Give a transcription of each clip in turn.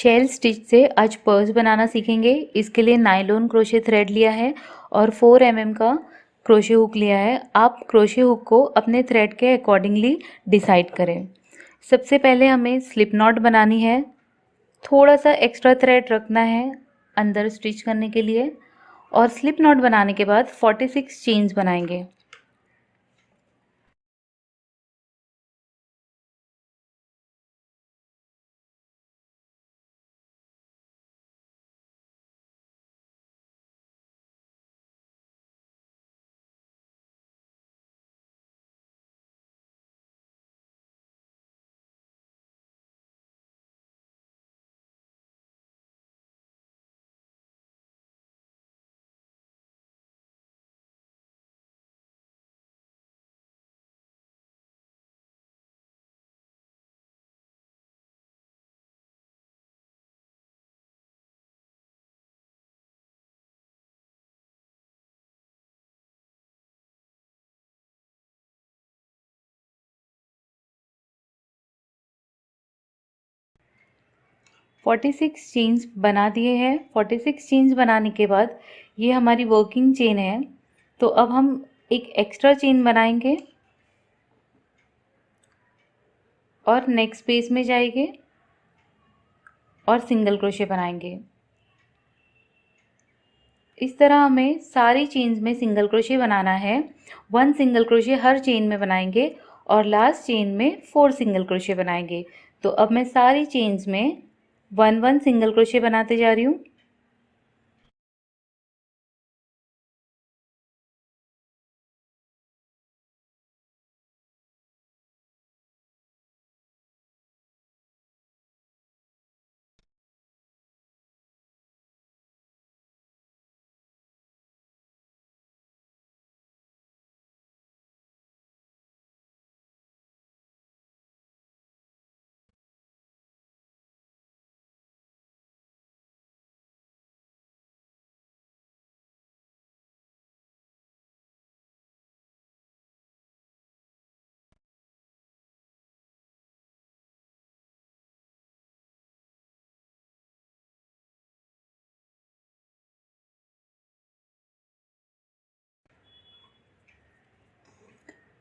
Shell stitch से आज purse बनाना सीखेंगे। इसके लिए नायलॉन क्रोशे थ्रेड लिया है और 4 mm का क्रोशे हुक लिया है। आप क्रोशे हुक को अपने थ्रेड के अकॉर्डिंगली डिसाइड करें। सबसे पहले हमें स्लिप नॉट बनानी है। थोड़ा सा एक्स्ट्रा थ्रेड रखना है अंदर स्टिच करने के लिए और स्लिप नॉट बनाने के बाद 46 चेन्स बनाएंगे। फोर्टी सिक्स चेन्स बना दिए हैं। 46 चेन्स बनाने के बाद ये हमारी वर्किंग चेन है। तो अब हम एक एक्स्ट्रा चेन बनाएंगे और नेक्स्ट पेज में जाएंगे और सिंगल क्रोशे बनाएंगे। इस तरह हमें सारी चेन्स में सिंगल क्रोशे बनाना है। 1 सिंगल क्रोशे हर चेन में बनाएंगे और लास्ट चेन में 4 सिंगल क्रोशे बनाएंगे। तो अब मैं सारी चेन्स में 1 सिंगल क्रोशे बनाते जा रही हूँ।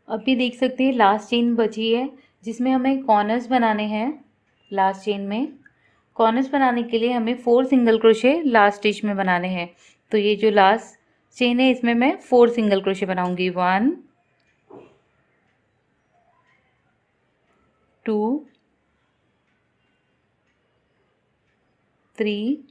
अभी देख सकते हैं लास्ट चेन बची है जिसमें हमें कॉर्नर्स बनाने हैं। लास्ट चेन में कॉर्नर्स बनाने के लिए हमें 4 सिंगल क्रोशे लास्ट स्टिच में बनाने हैं। तो ये जो लास्ट चेन है इसमें मैं 4 सिंगल क्रोशे बनाऊंगी। 1 2 3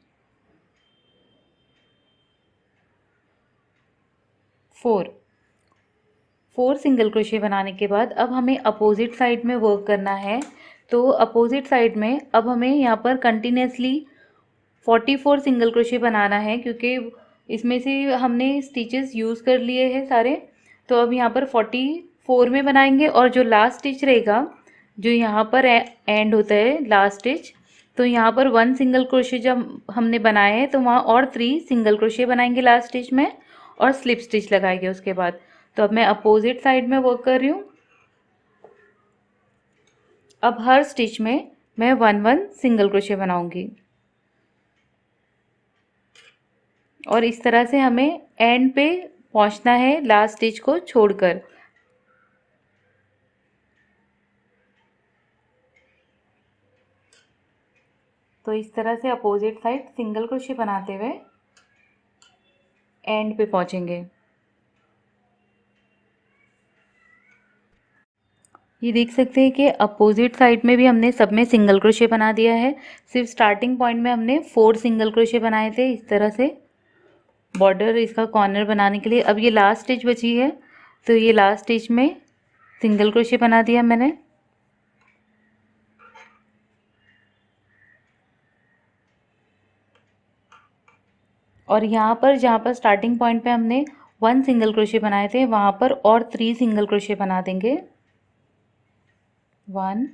4 सिंगल क्रोशे बनाने के बाद अब हमें अपोजिट साइड में वर्क करना है। तो अपोजिट साइड में अब हमें यहाँ पर कंटिन्यूसली 44 सिंगल क्रोशे बनाना है क्योंकि इसमें से हमने स्टिचेस यूज़ कर लिए हैं सारे। तो अब यहाँ पर 44 में बनाएंगे और जो लास्ट स्टिच रहेगा जो यहाँ पर एंड होता है लास्ट स्टिच, तो यहाँ पर 1 सिंगल क्रोशे जब हमने बनाए हैं तो वहाँ और 3 सिंगल क्रोशे बनाएंगे लास्ट स्टिच में और स्लिप स्टिच लगाएंगे उसके बाद। तो अब मैं अपोजिट साइड में वर्क कर रही हूँ। अब हर स्टिच में मैं 1 सिंगल क्रोशे बनाऊंगी और इस तरह से हमें एंड पे पहुंचना है लास्ट स्टिच को छोड़कर। तो इस तरह से अपोजिट साइड सिंगल क्रोशे बनाते हुए एंड पे पहुंचेंगे। ये देख सकते हैं कि अपोजिट साइड में भी हमने सब में सिंगल क्रोशे बना दिया है। सिर्फ स्टार्टिंग पॉइंट में हमने 4 सिंगल क्रोशे बनाए थे इस तरह से बॉर्डर इसका कॉर्नर बनाने के लिए। अब ये लास्ट स्टिच बची है तो ये लास्ट स्टिच में सिंगल क्रोशे बना दिया मैंने। और यहाँ पर जहाँ पर स्टार्टिंग पॉइंट पे हमने 1 सिंगल क्रोशे बनाए थे वहाँ पर और 3 सिंगल क्रोशे बना देंगे। 1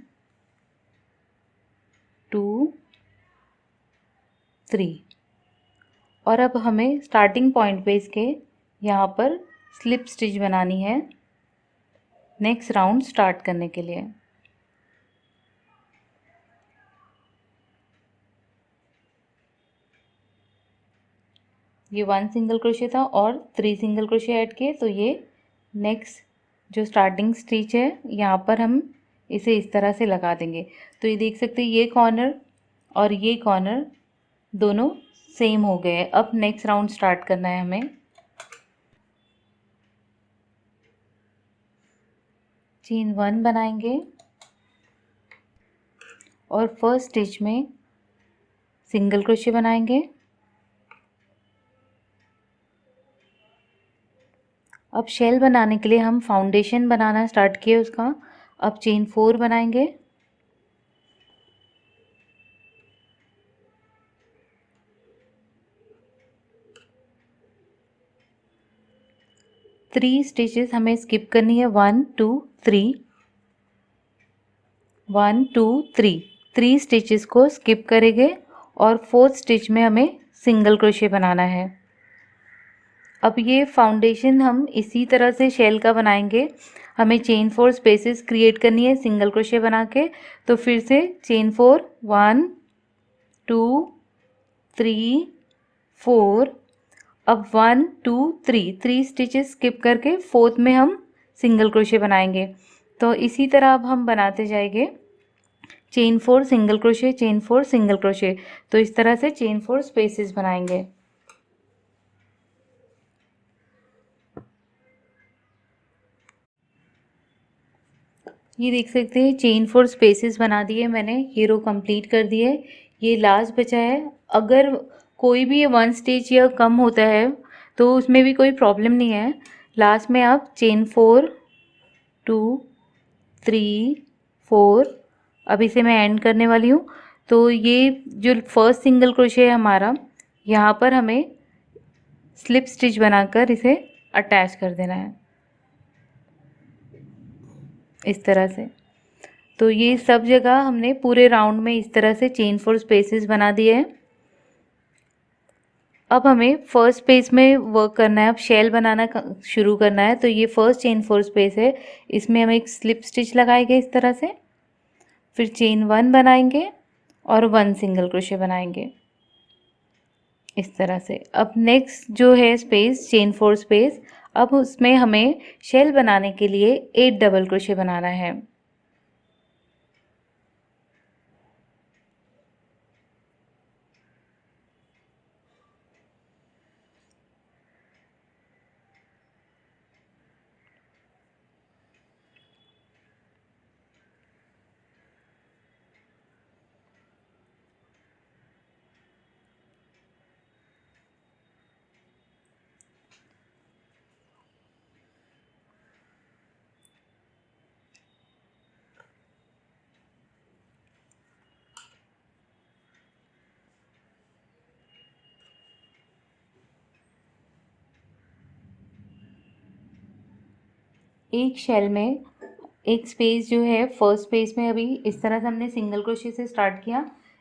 2 3। और अब हमें स्टार्टिंग पॉइंट पे इसके यहाँ पर स्लिप स्टिच बनानी है नेक्स्ट राउंड स्टार्ट करने के लिए। ये 1 सिंगल क्रोशे था और 3 सिंगल क्रोशे ऐड किए, तो ये नेक्स्ट जो स्टार्टिंग स्टिच है यहाँ पर हम इसे इस तरह से लगा देंगे। तो ये देख सकते हैं ये कॉर्नर और ये कॉर्नर दोनों सेम हो गए। अब नेक्स्ट राउंड स्टार्ट करना है हमें। चेन 1 बनाएंगे और फर्स्ट स्टिच में सिंगल क्रोशे बनाएंगे। अब शेल बनाने के लिए हम फाउंडेशन बनाना स्टार्ट किए उसका। अब चेन 4 बनाएंगे। थ्री स्टिचेस हमें स्किप करनी है, 1 2 3, 1 2 3, 3 स्टिचेस को स्किप करेंगे और फोर्थ स्टिच में हमें सिंगल क्रोशे बनाना है। अब ये फाउंडेशन हम इसी तरह से शेल का बनाएंगे। हमें चेन 4 स्पेसेस क्रिएट करनी है सिंगल क्रोशे बना के। तो फिर से चेन 4, 1 2 3 4। अब 1 2 3, 3 स्टिचेस स्किप करके फोर्थ में हम सिंगल क्रोशे बनाएंगे। तो इसी तरह अब हम बनाते जाएंगे chain 4 single crochet, chain 4 single crochet. तो इस तरह से चेन 4 स्पेसेस बनाएंगे। ये देख सकते हैं चेन 4 स्पेसेस बना दिए मैंने, ये रो कंप्लीट कर दी है। ये लास्ट बचा है। अगर कोई भी 1 स्टिच या कम होता है तो उसमें भी कोई प्रॉब्लम नहीं है। लास्ट में आप चेन 4 2 3 4, अब इसे मैं एंड करने वाली हूँ। तो ये जो फर्स्ट सिंगल क्रोशे है हमारा, यहाँ पर हमें स्लिप स्टिच बनाकर इसे अटैच कर देना है इस तरह से। तो ये सब जगह हमने पूरे राउंड में इस तरह से चेन 4 स्पेसेस बना दिए हैं। अब हमें फर्स्ट स्पेस में वर्क करना है। अब शेल बनाना शुरू करना है। तो ये फर्स्ट चेन 4 स्पेस है, इसमें हम एक स्लिप स्टिच लगाएंगे इस तरह से। फिर चेन 1 बनाएंगे और 1 सिंगल क्रोशे बनाएंगे इस तरह से। अब नेक्स्ट जो है स्पेस चेन 4 स्पेस, अब उसमें हमें शेल बनाने के लिए 8 डबल क्रोशे बनाना है। एक शेल में एक स्पेस जो है फर्स्ट स्पेस में अभी इस तरह से हमने सिंगल क्रोशे से स्टार्ट किया।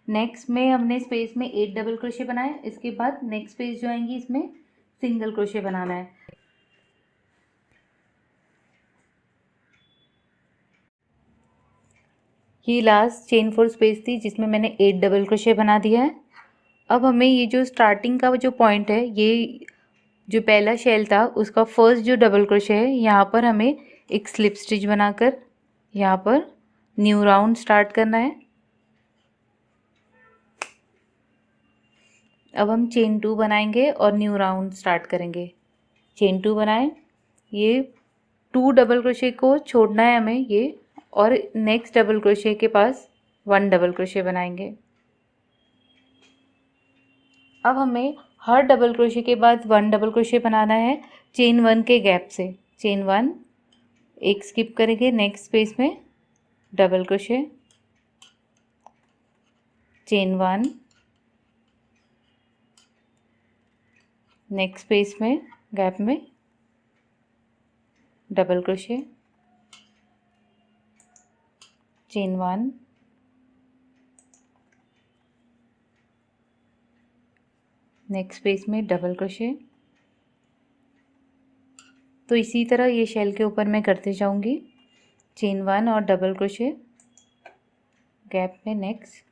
नेक्स्ट में हमने स्पेस में 8 डबल क्रोशे बनाए। इसके बाद नेक्स्ट स्पेस जो आएंगी इसमें सिंगल क्रोशे बनाना है। ये लास्ट चेन 4 स्पेस थी जिसमें मैंने 8 डबल क्रोशे बना दिया है। अब हमें ये जो स्टार्टिंग का जो पॉइंट है, ये जो पहला शेल था उसका फर्स्ट जो डबल क्रोशे है, यहाँ पर हमें एक स्लिप स्टिच बनाकर यहाँ पर न्यू राउंड स्टार्ट करना है। अब हम चेन 2 बनाएंगे और न्यू राउंड स्टार्ट करेंगे। चेन 2 बनाएं, ये 2 डबल क्रोशे को छोड़ना है हमें ये, और नेक्स्ट डबल क्रोशे के पास 1 डबल क्रोशे बनाएंगे। अब हमें हर डबल क्रोशे के बाद 1 डबल क्रोशे बनाना है चेन 1 के गैप से। चेन 1 एक स्किप करेंगे, नेक्स्ट स्पेस में double crochet, chain 1, next space में गैप में double crochet, chain 1, next space में डबल क्रोशे। तो इसी तरह ये शेल के ऊपर मैं करते जाऊंगी। चेन 1 और डबल क्रोशे, गैप में नेक्स्ट,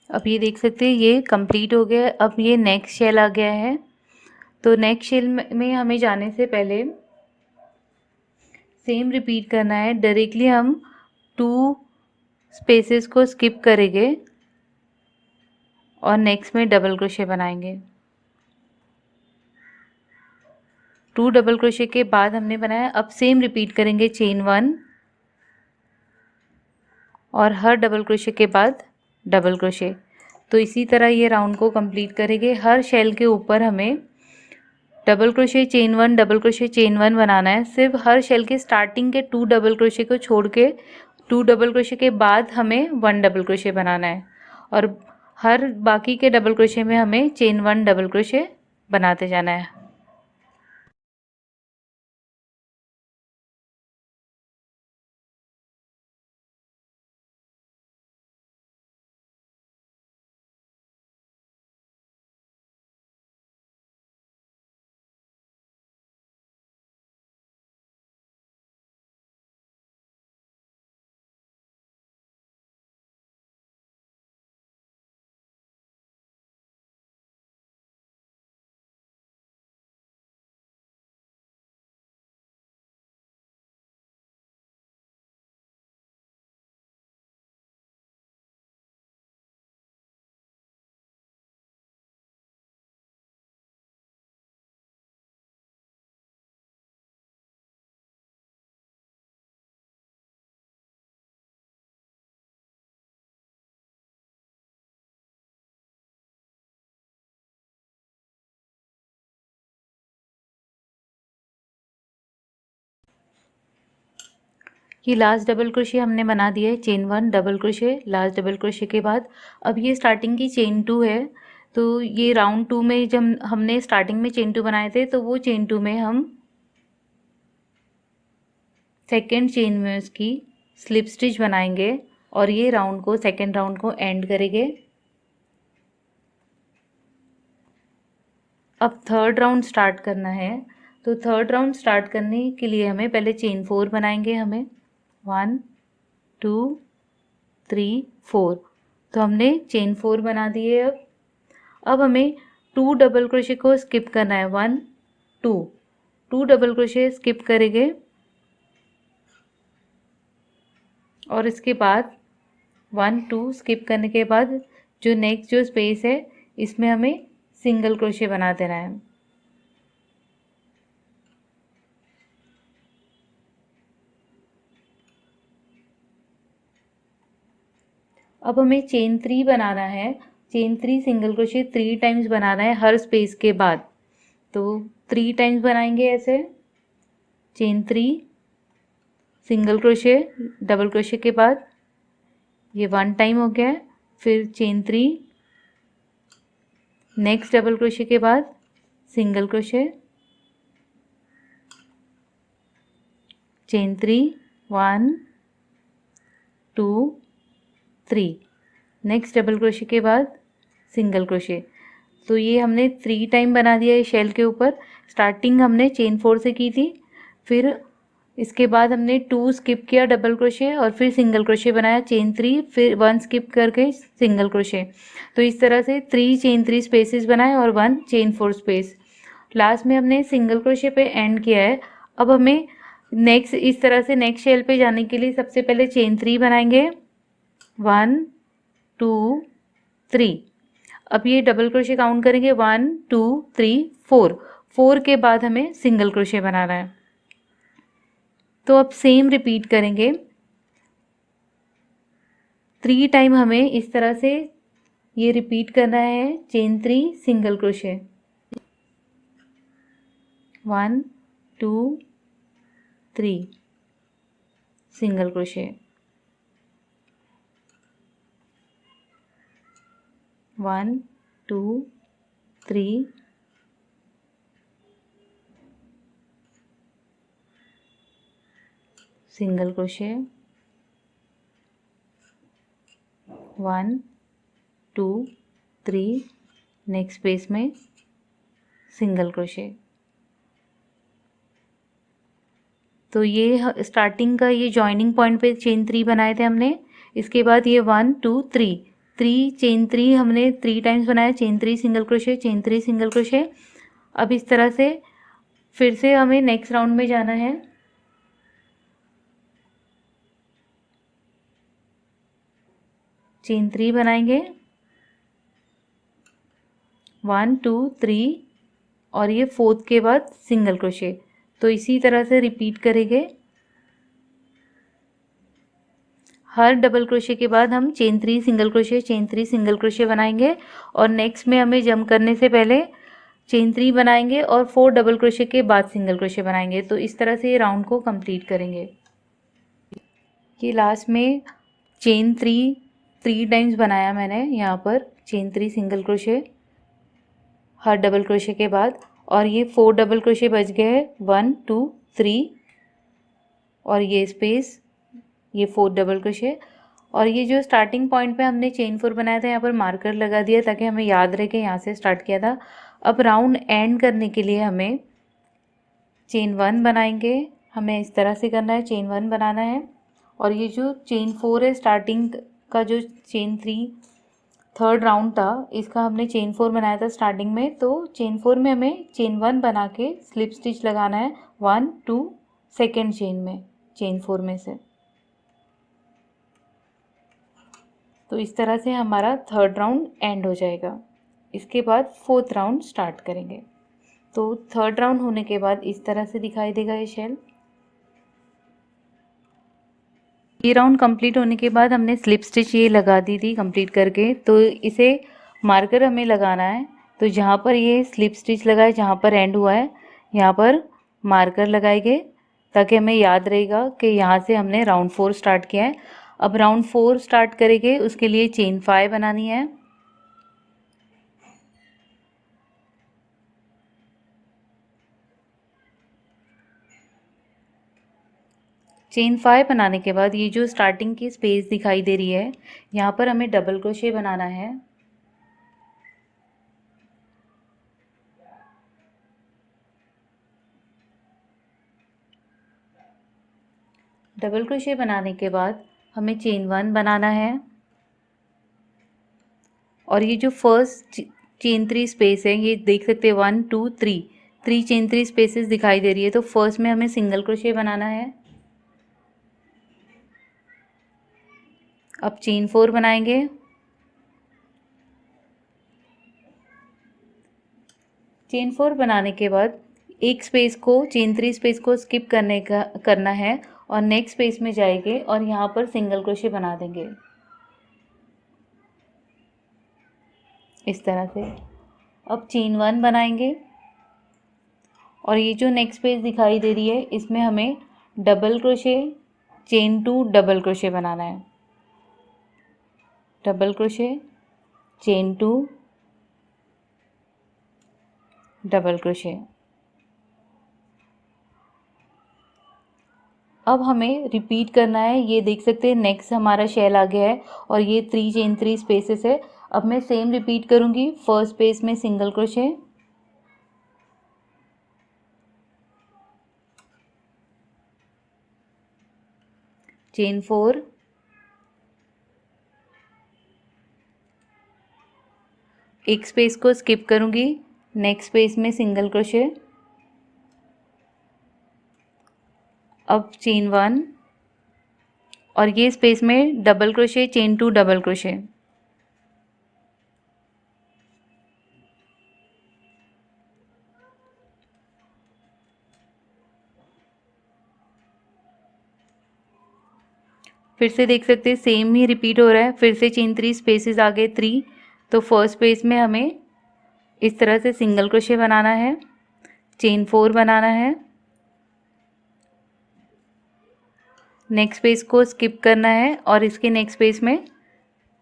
अब ये देख सकते हैं ये कंप्लीट हो गया है। अब ये नेक्स्ट शेल आ गया है। तो नेक्स्ट शेल में हमें जाने से पहले सेम रिपीट करना है। डायरेक्टली हम 2 स्पेसेस को स्किप करेंगे और नेक्स्ट में डबल क्रोशे बनाएंगे। 2 डबल क्रोशे के बाद हमने बनाया, अब सेम रिपीट करेंगे चेन 1 और हर डबल क्रोशे के बाद डबल क्रोशे। तो इसी तरह ये राउंड को कंप्लीट करेंगे। हर शेल के ऊपर हमें double crochet chain 1 double crochet chain 1 बनाना है। सिर्फ हर शेल के स्टार्टिंग के 2 डबल क्रोशे को छोड़ के 2 डबल क्रोशे के बाद हमें 1 डबल क्रोशे बनाना है और हर बाकी के डबल क्रोशे में हमें चेन 1 डबल क्रोशे बनाते जाना है। ये लास्ट डबल क्रोशे हमने बना दिया है, chain 1 double crochet, last double crochet के बाद अब ये स्टार्टिंग की चेन 2 है। तो ये राउंड 2 में जब हमने स्टार्टिंग में चेन 2 बनाए थे तो वो चेन 2 में हम सेकेंड चेन में उसकी स्लिप स्टिच बनाएंगे और ये राउंड को सेकेंड राउंड को एंड करेंगे। अब थर्ड राउंड स्टार्ट करना है। तो थर्ड राउंड स्टार्ट करने के लिए हमें पहले चेन 4 बनाएंगे। हमें 1 2 3 4, तो हमने चेन 4 बना दी है। अब हमें 2 डबल क्रोशे को स्किप करना है। 1 2 डबल क्रोशे स्किप करेंगे और इसके बाद 1 2 स्किप करने के बाद जो नेक्स्ट जो स्पेस है इसमें हमें सिंगल क्रोशे बना देना है। अब हमें चेन 3 बनाना है। चेन 3 सिंगल क्रोशे 3 टाइम्स बनाना है हर स्पेस के बाद। तो 3 टाइम्स बनाएंगे ऐसे, chain 3 single crochet double crochet के बाद ये 1 टाइम हो गया है, फिर चेन 3 नेक्स्ट डबल क्रोशे के बाद single crochet, chain 3 1 2 3 next double crochet के बाद सिंगल क्रोशे। तो ये हमने 3 टाइम बना दिया है शेल के ऊपर। स्टार्टिंग हमने चेन 4 से की थी, फिर इसके बाद हमने 2 स्किप किया डबल क्रोशे और फिर सिंगल क्रोशे बनाया चेन 3, फिर 1 स्किप करके सिंगल क्रोशे। तो इस तरह से 3 चेन 3 स्पेसेस बनाए और 1 चेन 4 स्पेस। लास्ट में हमने सिंगल क्रोशे पे एंड किया है। अब हमें नेक्स्ट इस तरह से नेक्स्ट शेल पे जाने के लिए सबसे पहले चेन 3 बनाएंगे 1 2 3। अब ये डबल क्रोशे काउंट करेंगे 1 2 3 4। 4 के बाद हमें सिंगल क्रोशे बनाना है। तो अब सेम रिपीट करेंगे 3 टाइम हमें इस तरह से ये रिपीट करना है। Chain 3 single crochet 1 2 3 single crochet 1 2 3 single crochet 1 2 3 next space में सिंगल क्रोशे। तो ये स्टार्टिंग का ये जॉइनिंग पॉइंट पे चेन 3 बनाए थे हमने। इसके बाद ये 1 2 3 चेन 3 हमने 3 टाइम्स बनाया, chain 3 single crochet, chain 3 single crochet. अब इस तरह से फिर से हमें नेक्स्ट राउंड में जाना है। चेन 3 बनाएंगे, 1 2 3 और ये 4th के बाद सिंगल क्रोशे। तो इसी तरह से रिपीट करेंगे। हर डबल क्रोशे के बाद हम chain 3 single crochet, chain 3 single crochet बनाएंगे और नेक्स्ट में हमें जंप करने से पहले चेन 3 बनाएंगे और 4 डबल क्रोशे के बाद सिंगल क्रोशे बनाएंगे। तो इस तरह से ये राउंड को कंप्लीट करेंगे। ये लास्ट में चेन 3 टाइम्स बनाया मैंने यहाँ पर, चेन 3 सिंगल क्रोशे हर डबल क्रोशे के बाद, और ये 4 डबल क्रोशे बच गए हैं, 1 2 3 और ये स्पेस, ये 4 डबल क्रोशे। और ये जो स्टार्टिंग पॉइंट पे हमने चेन 4 बनाया था, यहाँ पर मार्कर लगा दिया ताकि हमें याद रहे कि यहाँ से स्टार्ट किया था। अब राउंड एंड करने के लिए हमें चेन 1 बनाएंगे। हमें इस तरह से करना है, चेन 1 बनाना है। और ये जो चेन 4 है, स्टार्टिंग का जो चेन 3 थर्ड राउंड था, इसका हमने चेन 4 बनाया था स्टार्टिंग में। तो चेन 4 में हमें चेन 1 बना के स्लिप स्टिच लगाना है 1 2 सेकेंड चेन में, चेन 4 में से। तो इस तरह से हमारा थर्ड राउंड एंड हो जाएगा। इसके बाद 4th राउंड स्टार्ट करेंगे। तो थर्ड राउंड होने के बाद इस तरह से दिखाई देगा ये शेल। ये राउंड कंप्लीट होने के बाद हमने स्लिप स्टिच ये लगा दी थी कंप्लीट करके। तो इसे मार्कर हमें लगाना है। तो जहाँ पर ये स्लिप स्टिच लगा है, जहाँ पर एंड हुआ है, यहाँ पर मार्कर लगाएंगे ताकि हमें याद रहेगा कि यहाँ से हमने राउंड 4 स्टार्ट किया है। अब राउंड 4 स्टार्ट करेंगे, उसके लिए चेन 5 बनानी है। चेन 5 बनाने के बाद ये जो स्टार्टिंग की स्पेस दिखाई दे रही है, यहाँ पर हमें डबल क्रोशे बनाना है। डबल क्रोशे बनाने के बाद हमें चेन 1 बनाना है। और ये जो फर्स्ट चेन 3 स्पेस है, ये देख सकते हैं 1 2 3 चेन 3 स्पेसेस दिखाई दे रही है। तो फर्स्ट में हमें सिंगल क्रोशे बनाना है। अब चेन 4 बनाएंगे। चेन 4 बनाने के बाद एक स्पेस को, चेन 3 स्पेस को स्किप करना है और नेक्स्ट स्पेस में जाएंगे और यहाँ पर सिंगल क्रोशे बना देंगे इस तरह से। अब चेन 1 बनाएंगे और ये जो नेक्स्ट पेज दिखाई दे रही है, इसमें हमें double crochet, chain 2 double crochet बनाना है। Double crochet, chain 2 double crochet. अब हमें रिपीट करना है। ये देख सकते हैं नेक्स्ट हमारा शेल आ गया है और ये 3 चेन 3 स्पेसेस है। अब मैं सेम रिपीट करूँगी। फर्स्ट स्पेस में सिंगल क्रोशे, चेन 4, एक स्पेस को स्किप करूँगी, नेक्स्ट स्पेस में सिंगल क्रोशे। अब चेन 1 और ये स्पेस में double crochet, chain 2 double crochet. फिर से देख सकते हैं सेम ही रिपीट हो रहा है। फिर से चेन 3 स्पेसेस आ गए 3। तो फर्स्ट स्पेस में हमें इस तरह से सिंगल क्रोशे बनाना है, चेन 4 बनाना है, नेक्स्ट स्पेस को स्किप करना है और इसके नेक्स्ट स्पेस में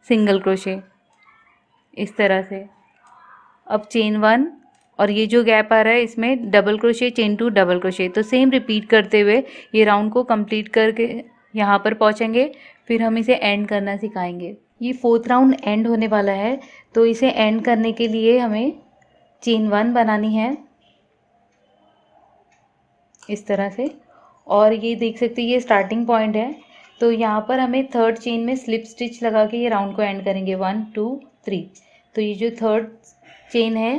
सिंगल क्रोशे इस तरह से। अब चेन 1 और ये जो गैप आ रहा है, इसमें double crochet, chain 2 double crochet. तो सेम रिपीट करते हुए ये राउंड को कंप्लीट करके यहाँ पर पहुँचेंगे। फिर हम इसे एंड करना सिखाएंगे। ये 4th राउंड एंड होने वाला है। तो इसे एंड करने के लिए हमें चेन 1 बनानी है इस तरह से। और ये देख सकते हैं ये स्टार्टिंग पॉइंट है। तो यहाँ पर हमें थर्ड चेन में स्लिप स्टिच लगा के ये राउंड को एंड करेंगे 1 2 3। तो ये जो थर्ड चेन है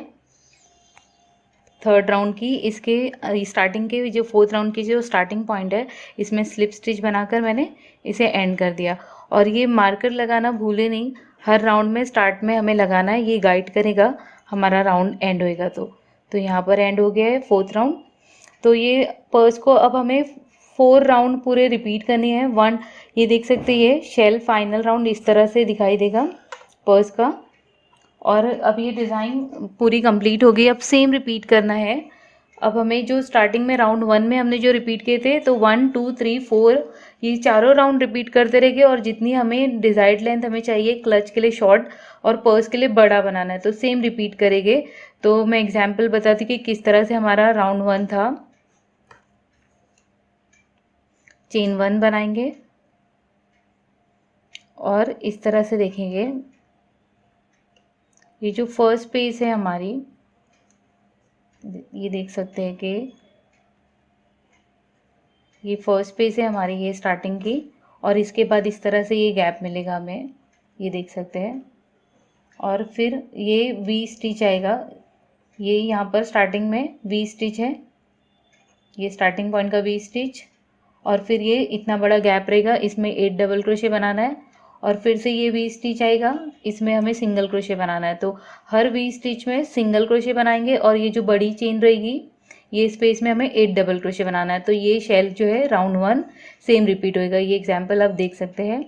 थर्ड राउंड की, इसके स्टार्टिंग के जो फोर्थ राउंड की जो स्टार्टिंग पॉइंट है इसमें स्लिप स्टिच बनाकर मैंने इसे एंड कर दिया। और ये मार्कर लगाना भूले नहीं, हर राउंड में स्टार्ट में हमें लगाना है, ये गाइड करेगा हमारा राउंड एंड होएगा। तो यहाँ पर एंड हो गया है फोर्थ राउंड। तो ये पर्स को अब हमें 4 राउंड पूरे रिपीट करनी है। वन, ये देख सकते हैं ये शेल फाइनल राउंड इस तरह से दिखाई देगा पर्स का। और अब ये डिज़ाइन पूरी कंप्लीट हो गई। अब सेम रिपीट करना है। अब हमें जो स्टार्टिंग में राउंड 1 में हमने जो रिपीट किए थे, तो 1 2 3 4 ये चारों राउंड रिपीट करते रहेंगे। और जितनी हमें डिज़ायर्ड लेंथ हमें चाहिए क्लच के लिए शॉर्ट और पर्स के लिए बड़ा बनाना है, तो सेम रिपीट करेंगे। तो मैं एग्जाम्पल बताती कि किस तरह से हमारा राउंड 1 था। चेन 1 बनाएंगे और इस तरह से देखेंगे। ये जो फर्स्ट पेज है हमारी, ये देख सकते हैं कि ये फर्स्ट पेज है हमारी, ये स्टार्टिंग की। और इसके बाद इस तरह से ये गैप मिलेगा हमें, ये देख सकते हैं। और फिर ये वी स्टिच आएगा, ये यहाँ पर स्टार्टिंग में वी स्टिच है, ये स्टार्टिंग पॉइंट का वी स्टिच। और फिर ये इतना बड़ा गैप रहेगा, इसमें 8 डबल क्रोशे बनाना है। और फिर से ये वी स्टिच आएगा, इसमें हमें सिंगल क्रोशे बनाना है। तो हर वी स्टिच में सिंगल क्रोशे बनाएंगे। और ये जो बड़ी चेन रहेगी ये स्पेस में हमें 8 डबल क्रोशे बनाना है। तो ये शेल जो है राउंड 1 सेम रिपीट होएगा। ये एग्जाम्पल आप देख सकते हैं।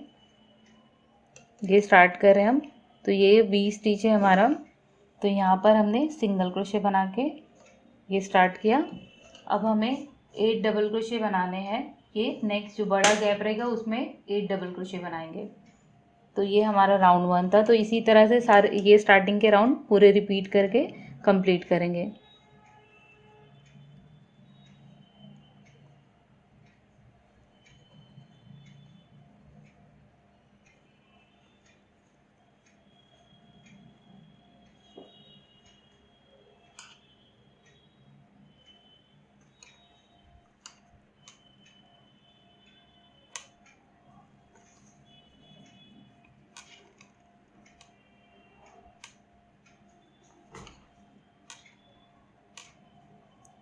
ये स्टार्ट कर रहे हैं हम। तो ये वी स्टिच है हमारा। तो यहाँ पर हमने सिंगल क्रोशे बना के ये स्टार्ट किया। अब हमें 8 डबल क्रोशे बनाने हैं। ये नेक्स्ट जो बड़ा गैप रहेगा उसमें 8 डबल क्रोशे बनाएंगे। तो ये हमारा राउंड 1 था। तो इसी तरह से सारे ये स्टार्टिंग के राउंड पूरे रिपीट करके कंप्लीट करेंगे।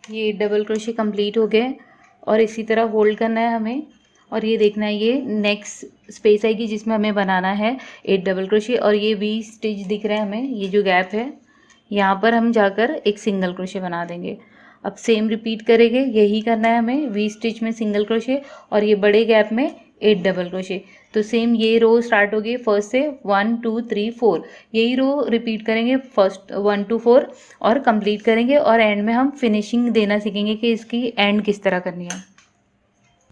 ये डबल क्रोशे कंप्लीट हो गए और इसी तरह होल्ड करना है हमें। और ये देखना है ये नेक्स्ट स्पेस आएगी जिसमें हमें बनाना है 8 डबल क्रोशे। और ये वी स्टिच दिख रहा है हमें, ये जो गैप है यहाँ पर हम जाकर एक सिंगल क्रोशे बना देंगे। अब सेम रिपीट करेंगे, यही करना है हमें, वी स्टिच में सिंगल क्रोशे और ये बड़े गैप में 8 डबल क्रोशे। तो सेम ये रो स्टार्ट होगी फर्स्ट से 1 2 3 4, यही रो रिपीट करेंगे फर्स्ट 1 2 4 और कंप्लीट करेंगे। और एंड में हम फिनिशिंग देना सीखेंगे कि इसकी एंड किस तरह करनी है।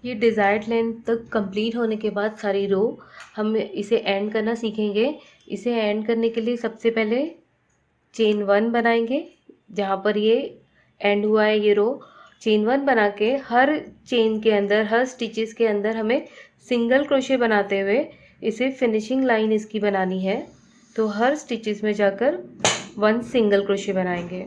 ये डिज़ायर्ड लेंथ तक कंप्लीट होने के बाद सारी रो हम इसे एंड करना सीखेंगे। इसे एंड करने के लिए सबसे पहले चेन 1 बनाएंगे, जहाँ पर ये एंड हुआ है ये रो। चेन 1 बना के हर चेन के अंदर, हर स्टिचेस के अंदर हमें सिंगल क्रोशे बनाते हुए इसे फिनिशिंग लाइन इसकी बनानी है। तो हर स्टिचेस में जाकर 1 सिंगल क्रोशे बनाएंगे।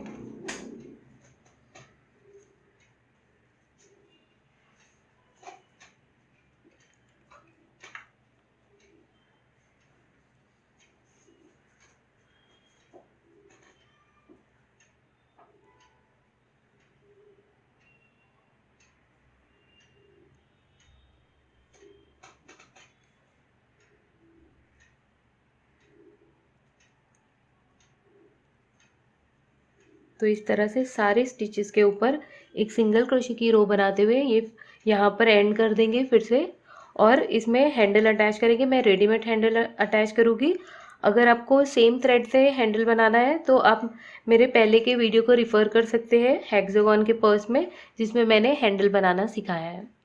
तो इस तरह से सारे स्टिचेस के ऊपर एक सिंगल क्रोशे की रो बनाते हुए ये यहाँ पर एंड कर देंगे फिर से। और इसमें हैंडल अटैच करेंगे, मैं रेडीमेड हैंडल अटैच करूँगी। अगर आपको सेम थ्रेड से हैंडल बनाना है तो आप मेरे पहले के वीडियो को रिफ़र कर सकते हैं हेक्सागन के पर्स में, जिसमें मैंने हैंडल बनाना सिखाया है।